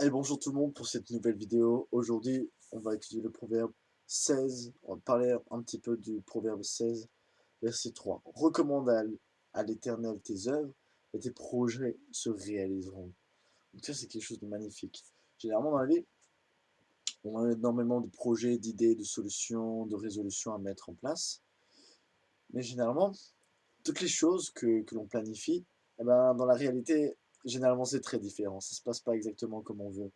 Et bonjour tout le monde pour cette nouvelle vidéo. Aujourd'hui, on va étudier le proverbe 16. On va parler un petit peu du proverbe 16, verset 3. Recommande à l'Éternel tes œuvres et tes projets se réaliseront. Donc ça, c'est quelque chose de magnifique. Généralement, dans la vie, on a énormément de projets, d'idées, de solutions, de résolutions à mettre en place. Mais généralement, toutes les choses que l'on planifie, eh ben, dans la réalité, généralement, c'est très différent. Ça ne se passe pas exactement comme on veut.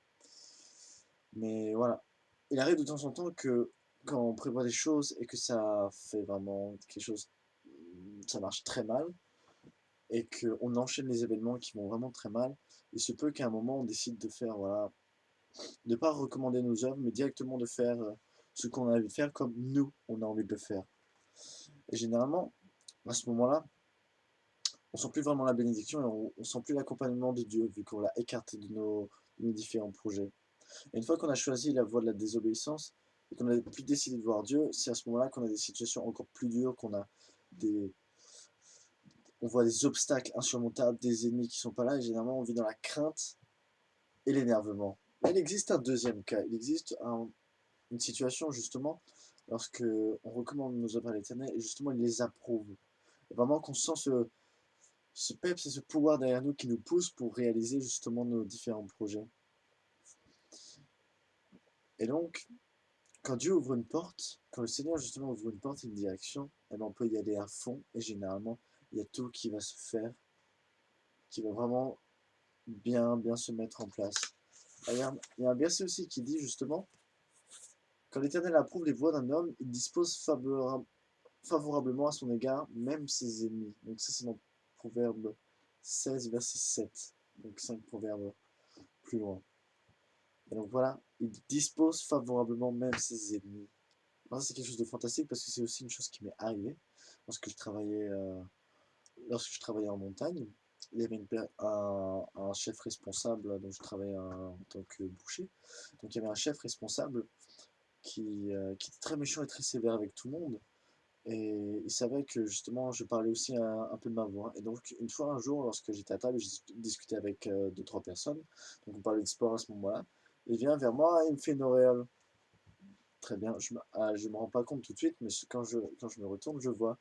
Mais voilà, il arrive de temps en temps que quand on prévoit des choses et que ça fait vraiment quelque chose, ça marche très mal, et qu'on enchaîne les événements qui vont vraiment très mal, il se peut qu'à un moment on décide de faire, voilà, de pas recommander nos œuvres, mais directement de faire ce qu'on a envie de faire comme nous, on a envie de le faire. Et généralement, à ce moment-là, on sent plus vraiment la bénédiction et on sent plus l'accompagnement de Dieu, vu qu'on l'a écarté de nos différents projets. Et une fois qu'on a choisi la voie de la désobéissance et qu'on a plus décidé de voir Dieu, c'est à ce moment-là qu'on a des situations encore plus dures, des, on voit des obstacles insurmontables, des ennemis qui sont pas là, et généralement on vit dans la crainte et l'énervement. Mais il existe un deuxième cas, il existe une situation justement lorsque on recommande nos œuvres à l'Éternel et justement il les approuve. Et vraiment qu'on sent ce peps et ce pouvoir derrière nous qui nous pousse pour réaliser justement nos différents projets. Et donc, quand Dieu ouvre une porte, quand le Seigneur justement ouvre une porte et une direction, eh ben on peut y aller à fond et généralement il y a tout qui va se faire, qui va vraiment bien se mettre en place. Regarde, il y a un verset aussi qui dit justement, quand l'Éternel approuve les voies d'un homme, il dispose favorablement à son égard, même ses ennemis. Donc ça c'est dans Proverbe 16, verset 7. Donc 5 proverbes plus loin. Et donc voilà, il dispose favorablement même ses ennemis. Alors ça, c'est quelque chose de fantastique parce que c'est aussi une chose qui m'est arrivée lorsque je travaillais, lorsque je travaillais en montagne. Il y avait un chef responsable, donc je travaillais en tant que boucher. Donc il y avait un chef responsable qui était très méchant et très sévère avec tout le monde. Et il savait que justement je parlais aussi un peu de ma voix. Et donc une fois un jour, lorsque j'étais à table, je discutais avec deux, trois personnes. Donc on parlait de sport à ce moment-là. Il vient vers moi et il me fait une auréole. Très bien, je me rends pas compte tout de suite, mais quand je me retourne, je vois.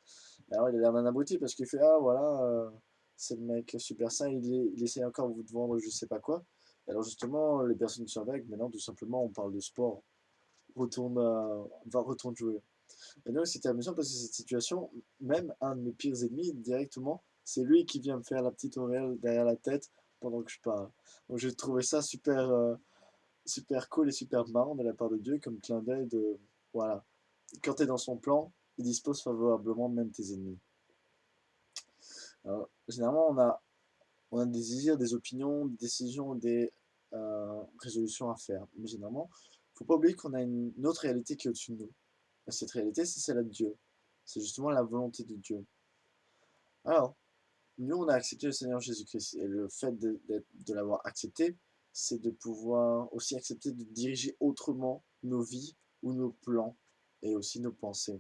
Alors il a l'air d'un abruti parce qu'il fait ah voilà, c'est le mec super sain, il essaie encore de vous vendre je sais pas quoi. Alors justement, les personnes qui sont avec, maintenant tout simplement on parle de sport, retourne jouer. Et donc c'était amusant parce que cette situation, même un de mes pires ennemis, directement, c'est lui qui vient me faire la petite auréole derrière la tête pendant que je parle. Donc j'ai trouvé ça super cool et super marrant de la part de Dieu comme clin d'œil de voilà, quand tu es dans son plan, il dispose favorablement même tes ennemis. Alors, généralement, on a des désirs, des opinions, des décisions, des résolutions à faire. Mais généralement, il ne faut pas oublier qu'on a une autre réalité qui est au-dessus de nous. Et cette réalité, c'est celle de Dieu. C'est justement la volonté de Dieu. Alors, nous, on a accepté le Seigneur Jésus-Christ. Et le fait de l'avoir accepté, c'est de pouvoir aussi accepter de diriger autrement nos vies ou nos plans et aussi nos pensées.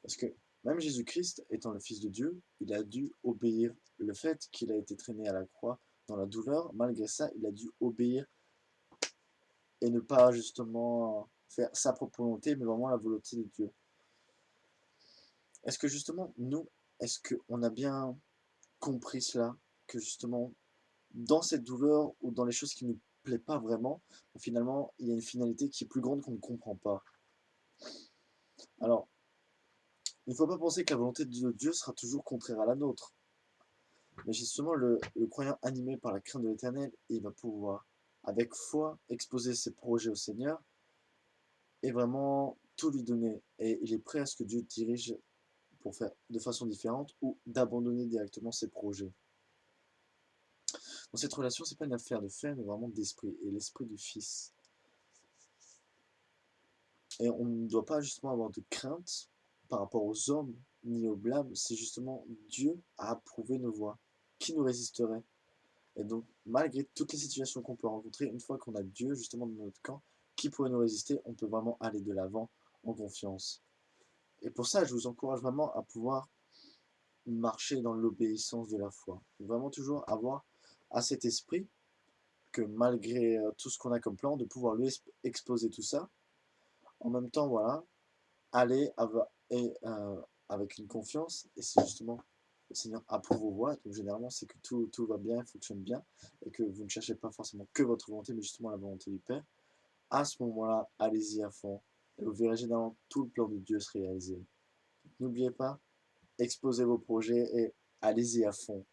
Parce que même Jésus-Christ, étant le Fils de Dieu, il a dû obéir. Le fait qu'il a été traîné à la croix dans la douleur, malgré ça, il a dû obéir et ne pas justement faire sa propre volonté, mais vraiment la volonté de Dieu. Est-ce que justement, nous, est-ce qu'on a bien compris cela, que justement, dans cette douleur ou dans les choses qui ne nous plaisent pas vraiment, finalement, il y a une finalité qui est plus grande qu'on ne comprend pas. Alors, il ne faut pas penser que la volonté de Dieu sera toujours contraire à la nôtre. Mais justement, le croyant animé par la crainte de l'Éternel, il va pouvoir, avec foi, exposer ses projets au Seigneur et vraiment tout lui donner. Et il est prêt à ce que Dieu dirige pour faire de façon différente ou d'abandonner directement ses projets. Dans cette relation, c'est pas une affaire de fer, mais vraiment d'esprit, et l'esprit du Fils. Et on ne doit pas justement avoir de crainte par rapport aux hommes ni au blâme, c'est justement Dieu a approuvé nos voies. Qui nous résisterait? Et donc, malgré toutes les situations qu'on peut rencontrer, une fois qu'on a Dieu justement dans notre camp, qui pourrait nous résister? On peut vraiment aller de l'avant en confiance. Et pour ça, je vous encourage vraiment à pouvoir marcher dans l'obéissance de la foi. Vraiment toujours avoir à cet esprit que malgré tout ce qu'on a comme plan, de pouvoir lui exposer tout ça. En même temps, voilà, aller avec une confiance, et c'est justement le Seigneur approuve vos voies, donc généralement c'est que tout va bien, fonctionne bien, et que vous ne cherchez pas forcément que votre volonté, mais justement la volonté du Père. À ce moment-là, allez-y à fond, et vous verrez généralement tout le plan de Dieu se réaliser. N'oubliez pas, exposez vos projets et allez-y à fond.